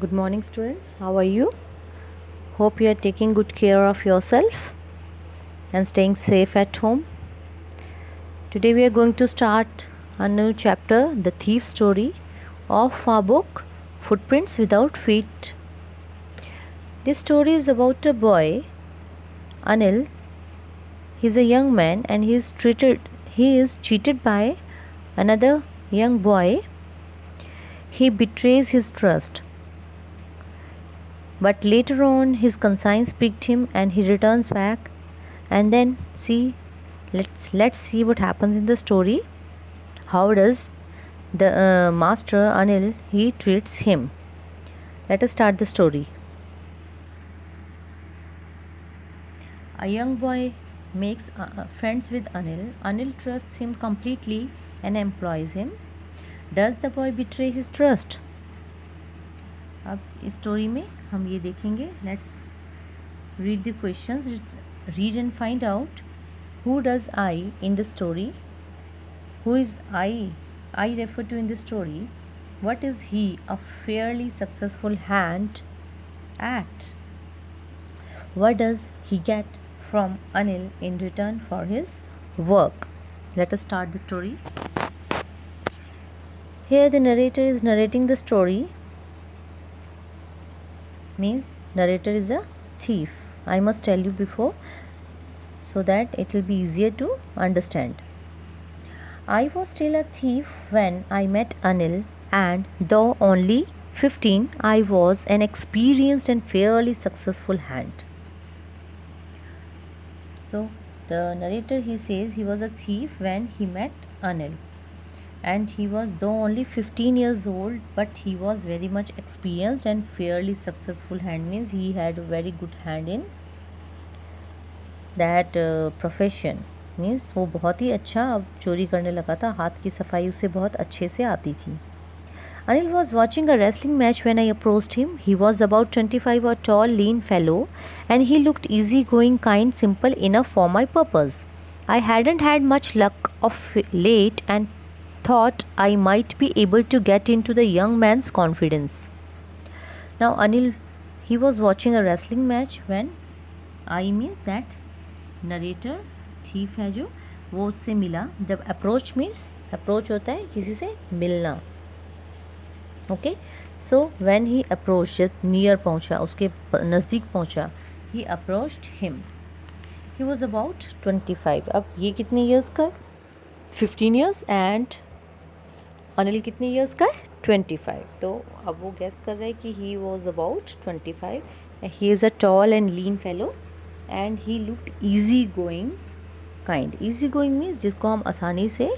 Good morning, students. How are you? Hope you are taking good care of yourself and staying safe at home. Today, we are going to start a new chapter, The Thief Story, of our book Footprints Without Feet. This story is about a boy, Anil. He's a young man and he is cheated by another young boy. He betrays his trust. But later on, his conscience pricked him and he returns back. And then let's see what happens in the story. How does the master Anil he treats him? Let us start the story. A young boy makes friends with Anil. Anil trusts him completely and employs him. Does the boy betray his trust? अब इस story में हम ये देखेंगे. Let's read the questions, read and find out who does I in the story. Who is I refer to in the story. What is he a fairly successful hand at? What does he get from Anil in return for his work? Let us start the story. Here the narrator is narrating the story. Means narrator is a thief. I must tell you before so that it will be easier to understand. I was still a thief when I met Anil, and though only 15, I was an experienced and fairly successful hand. So the narrator he says he was a thief when he met Anil, and he was though only 15 years old, but he was very much experienced and fairly successful hand. Means he had a very good hand in that profession. Means वो बहुत ही अच्छा अब चोरी करने लगा था. हाथ की सफाई उसे बहुत अच्छे से आती थी. Anil was watching a wrestling match when I approached him. He was about 25, a tall, lean fellow, and he looked easygoing, kind, simple enough for my purpose. I hadn't had much luck of late and thought I might be able to get into the young man's confidence. Now Anil, he was watching a wrestling match when I means that narrator thief है जो वो उससे मिला. जब approach means approach होता है किसी से मिलना. Okay, so when he approach, जब नियर पहुंचा, उसके नज़दीक पहुंचा, he approached him. He was about 25. अब ये कितने ईयर्स का? 15 ईयर्स. एंड अनिल कितने ईयर्स का है? 25. तो अब वो गैस कर रहा है कि ही was about 25. He is a tall and lean fellow and he looked easy going kind. Easy going means जिसको हम आसानी से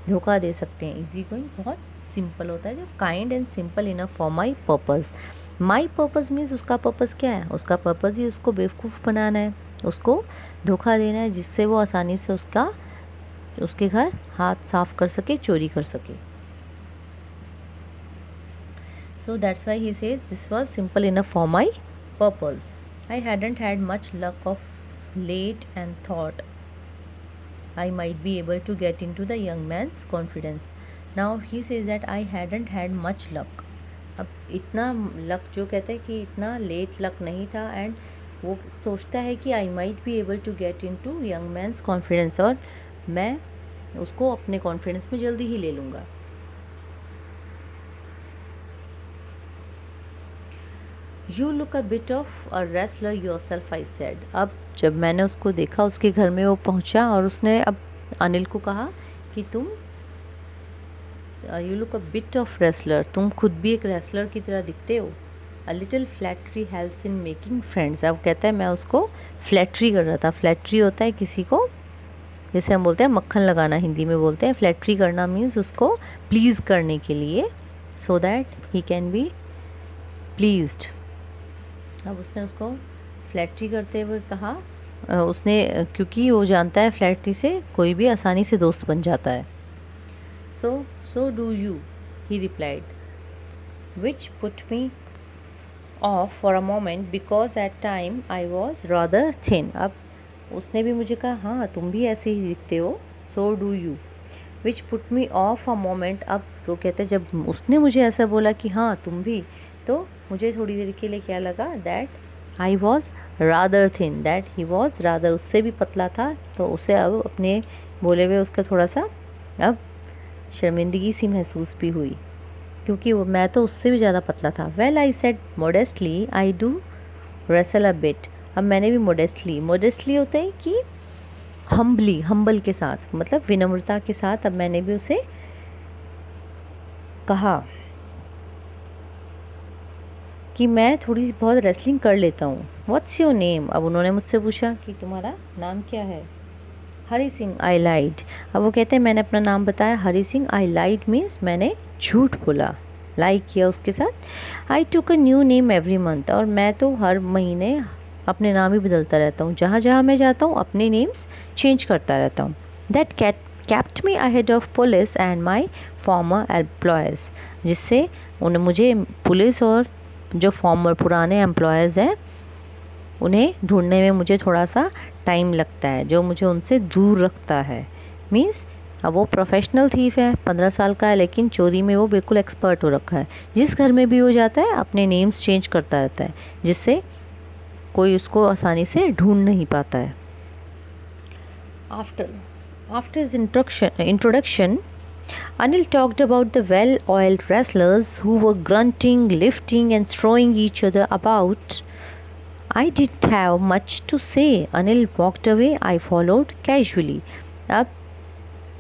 धोखा दे सकते हैं. ईजी गोइंग बहुत सिंपल होता है. जो kind and simple enough for my purpose. My purpose means उसका पर्पज़ क्या है? उसका पर्पज़ ही उसको बेवकूफ़ बनाना है, उसको धोखा देना है, जिससे वो आसानी से उसके घर हाथ साफ कर सके, चोरी कर सके. So that's why he says this was simple enough for my purpose. I hadn't had much luck of late and thought I might be able to get into the young man's confidence. Now he says that I hadn't had much luck. अब इतना luck जो कहते हैं कि इतना late luck नहीं था, and वो सोचता है कि I might be able to get in to young man's confidence, और मैं उसको अपने कॉन्फिडेंस में जल्दी ही ले लूँगा. You look a bit of a wrestler your self, I said. अब जब मैंने उसको देखा, उसके घर में वो पहुंचा और उसने अब अनिल को कहा कि तुम you look a bit of wrestler, तुम खुद भी एक रेसलर की तरह दिखते हो. A little flattery helps in making friends. अब कहता है मैं उसको फ्लैटरी कर रहा था. फ्लैटरी होता है किसी को, जैसे हम बोलते हैं मक्खन लगाना, हिंदी में बोलते हैं. फ्लैटरी करना मीन्स उसको प्लीज़ करने के लिए, so that he can be pleased. अब उसने उसको फ्लैटरी करते हुए कहा, उसने क्योंकि वो जानता है फ्लैटरी से कोई भी आसानी से दोस्त बन जाता है. So do you, he replied, which put me of for a moment because at time I was rather thin. अब उसने भी मुझे कहा हाँ तुम भी ऐसे ही दिखते हो. So do you, which put me of a moment. अब वो कहते जब उसने मुझे ऐसा बोला कि हाँ तुम भी, तो मुझे थोड़ी देर के लिए क्या लगा, that I was rather thin, that he was rather, उससे भी पतला था। तो उसे अब अपने बोले हुए उसका थोड़ा सा अब शर्मिंदगी सी महसूस भी हुई, क्योंकि वो मैं तो उससे भी ज़्यादा पतला था। Well I said modestly I do wrestle a bit. अब मैंने भी मोडेस्टली होता है कि हम्बल के साथ, मतलब विनम्रता के साथ, अब मैंने भी उसे कहा कि मैं थोड़ी बहुत रेसलिंग कर लेता हूँ। व्हाट्स योर नेम, अब उन्होंने मुझसे पूछा कि तुम्हारा नाम क्या है। हरी सिंह, आई लाइड। अब वो कहते हैं मैंने अपना नाम बताया हरी सिंह। आई लाइड मीन्स मैंने झूठ बोला, लाइक किया उसके साथ। I took a new name every month, और मैं तो हर महीने अपने नाम ही बदलता रहता हूँ, जहाँ जहाँ मैं जाता हूँ अपने नेम्स चेंज करता रहता हूँ। That kept me ahead of police and my former employers, जिससे उन्हें मुझे पुलिस और जो पुराने एम्प्लॉयज़ हैं उन्हें ढूंढने में मुझे थोड़ा सा टाइम लगता है, जो मुझे उनसे दूर रखता है। मीन्स अब वो प्रोफेशनल थीफ है, 15 साल का है, लेकिन चोरी में वो बिल्कुल एक्सपर्ट हो रखा है। जिस घर में भी वो जाता है अपने नेम्स चेंज करता रहता है, जिससे कोई उसको आसानी से ढूंढ नहीं पाता है। After his introduction, Anil talked about the well-oiled wrestlers who were grunting, lifting and throwing each other about. I didn't have much to say. Anil walked away. I followed casually. अब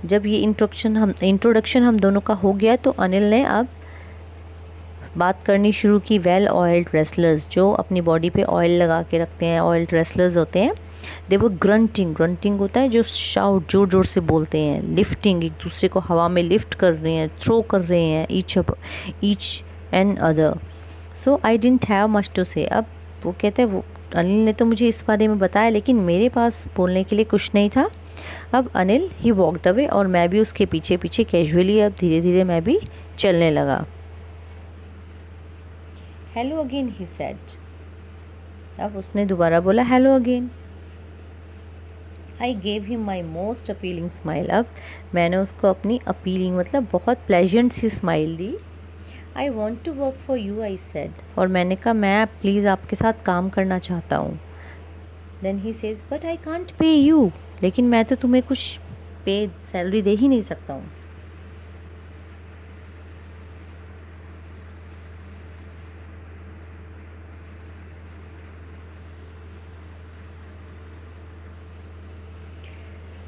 जब ये इंट्रोडक्शन हम दोनों का हो गया, तो अनिल ने अब बात करनी शुरू की। वेल ऑयल्ड रेसलर्स, जो अपनी बॉडी पे ऑयल लगा के रखते हैं, ऑयल्ड रेसलर्स होते हैं। दे वो ग्रंटिंग होता है जो शाउट जोर जोर से बोलते हैं। लिफ्टिंग, एक दूसरे को हवा में लिफ्ट कर रहे हैं, थ्रो कर रहे हैं each and other. So I didn't have much to say. अब वो कहते हैं वो अनिल ने तो मुझे इस बारे में बताया, लेकिन मेरे पास बोलने के लिए कुछ नहीं था। अब अनिल ही वॉकड अवे, और मैं भी उसके पीछे पीछे कैजुअली अब धीरे धीरे मैं भी चलने लगा। Hello again he said. अब उसने दोबारा बोला hello again. I gave him my most appealing smile. अब मैंने उसको अपनी अपीलिंग मतलब बहुत प्लेजेंट सी स्माइल दी। I want to work for you, I said. और मैंने कहा मैं प्लीज़ आपके साथ काम करना चाहता हूँ। Then he says but I can't pay you, लेकिन मैं तो तुम्हें कुछ पे सैलरी दे ही नहीं सकता हूँ।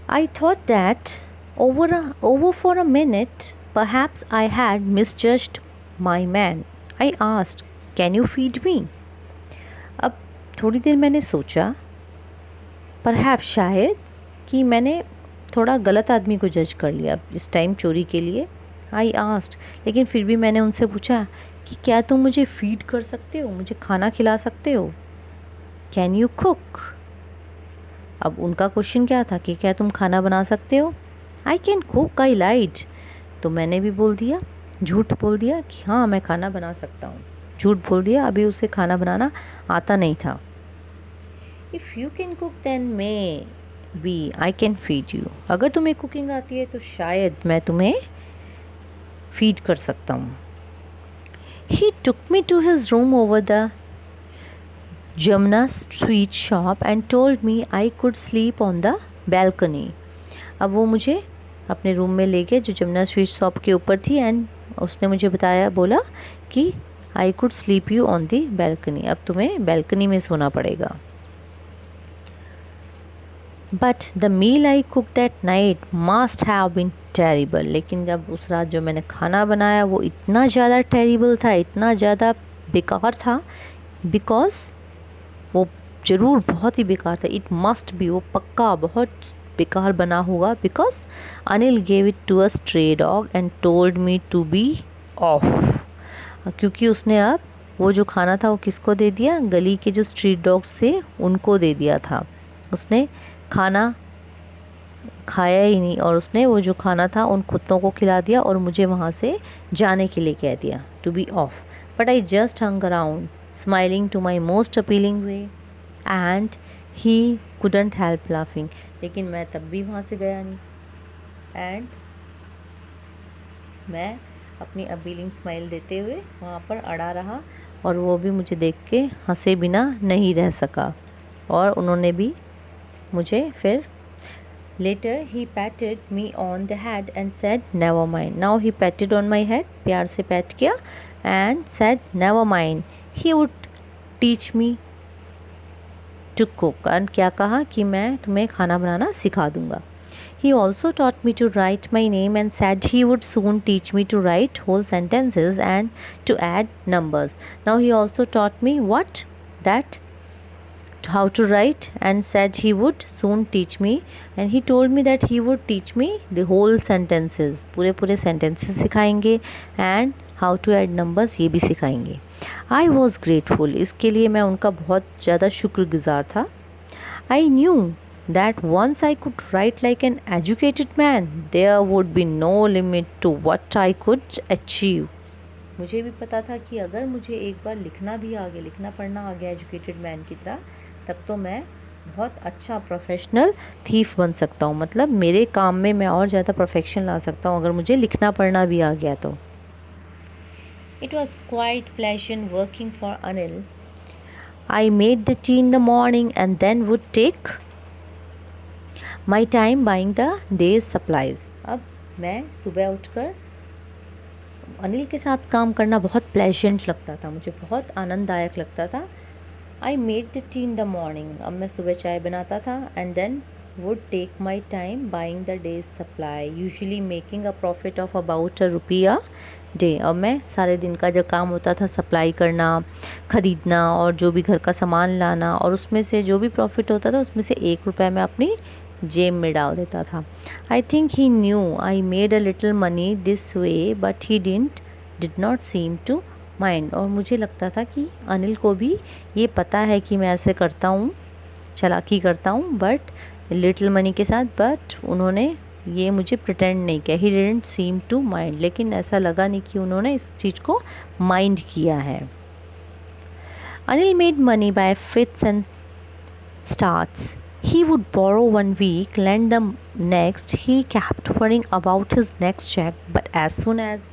I thought that over for a minute, perhaps I had misjudged my man. I asked, "Can you feed me?" अब थोड़ी देर मैंने सोचा, परहैप्स शायद, कि मैंने थोड़ा गलत आदमी को जज कर लिया इस टाइम चोरी के लिए। I asked, लेकिन फिर भी मैंने उनसे पूछा कि क्या तुम मुझे फीड कर सकते हो, मुझे खाना खिला सकते हो? Can you cook? अब उनका क्वेश्चन क्या था कि क्या तुम खाना बना सकते हो? आई कैन कुक, आई लाइड। तो मैंने भी बोल दिया, झूठ बोल दिया कि हाँ मैं खाना बना सकता हूँ। झूठ बोल दिया, अभी उसे खाना बनाना आता नहीं था। If you can cook then maybe I can feed you. अगर तुम्हें कुकिंग आती है तो शायद मैं तुम्हें फीड कर सकता हूँ। He took me to his room over the Jamna's sweet shop and told me I could sleep on the balcony. अब वो मुझे अपने रूम में ले गए जो जमुना स्वीट शॉप के ऊपर थी, एंड उसने मुझे बोला कि I could sleep you on the balcony, अब तुम्हें बैल्कनी में सोना पड़ेगा। But the meal I cook that night must have been terrible. लेकिन जब उस रात जो मैंने खाना बनाया वो इतना ज़्यादा टेरिबल था, इतना ज़्यादा बेकार था, बिकॉज वो ज़रूर बहुत ही बेकार था। इट मस्ट बी, वो पक्का बहुत बेकार बना होगा, because Anil gave it to a stray dog and told me to be off. क्योंकि उसने अब वो जो खाना था वो किसको दे दिया? गली के जो स्ट्रीट डॉग्स थे उनको दे दिया था। उसने खाना खाया ही नहीं, और उसने वो जो खाना था उन कुत्तों को खिला दिया और मुझे वहाँ से जाने के लिए कह दिया, to be off. But I just hung around smiling to my most appealing way and he couldn't help laughing. लेकिन मैं तब भी वहाँ से गया नहीं, एंड मैं अपनी अपीलिंग स्माइल देते हुए वहाँ पर अड़ा रहा और वो भी मुझे देख के हंसे बिना नहीं रह सका और उन्होंने भी मुझे फिर Later he patted me on the head and said never mind. Now he patted on my head, प्यार से पैट किया and said never mind. He would teach me to cook and क्या कहा कि मैं तुम्हें खाना बनाना सिखा दूँगा. He also taught me to write my name and said he would soon teach me to write whole sentences and to add numbers. Now he also taught me how to write and said he would soon teach me, and he told me that he would teach me the whole sentences, पूरे sentences सिखाएंगे and how to add numbers ये भी सिखाएंगे. I was grateful, इसके लिए मैं उनका बहुत ज़्यादा शुक्रगुजार था. I knew that once I could write like an educated man, there would be no limit to what I could achieve. मुझे भी पता था कि अगर मुझे एक बार लिखना पढ़ना आ गया एजुकेटेड मैन की तरह, तब तो मैं बहुत अच्छा प्रोफेशनल थीफ बन सकता हूँ. मतलब मेरे काम में मैं और ज़्यादा परफेक्शन ला सकता हूँ अगर मुझे लिखना पढ़ना भी आ गया तो. It was quite pleasant working for Anil. I made the tea in the morning and then would take my time buying the day's supplies. अब मैं सुबह उठकर अनिल के साथ काम करना बहुत प्लेजेंट लगता था, मुझे बहुत आनंददायक लगता था. I made the tea in the morning. अब मैं सुबह चाय बनाता था and then would take my time buying the day's supply, usually making a profit of about ₹1 a day. अब मैं सारे दिन का जो काम होता था सप्लाई करना, ख़रीदना और जो भी घर का सामान लाना, और उसमें से जो भी प्रॉफिट होता था उसमें से ₹1 मैं अपनी जेब में डाल देता था. I think he knew I made a little money this way, but he did not seem to mind. और मुझे लगता था कि अनिल को भी ये पता है कि मैं ऐसे करता हूँ, चालाकी करता हूँ बट लिटिल मनी के साथ, बट उन्होंने ये मुझे प्रिटेंड नहीं किया. He didn't seem to mind, लेकिन ऐसा लगा नहीं कि उन्होंने इस चीज़ को माइंड किया है. Anil made money by fits and starts. He would borrow one week, lend the next. He kept worrying about his next check, but as soon as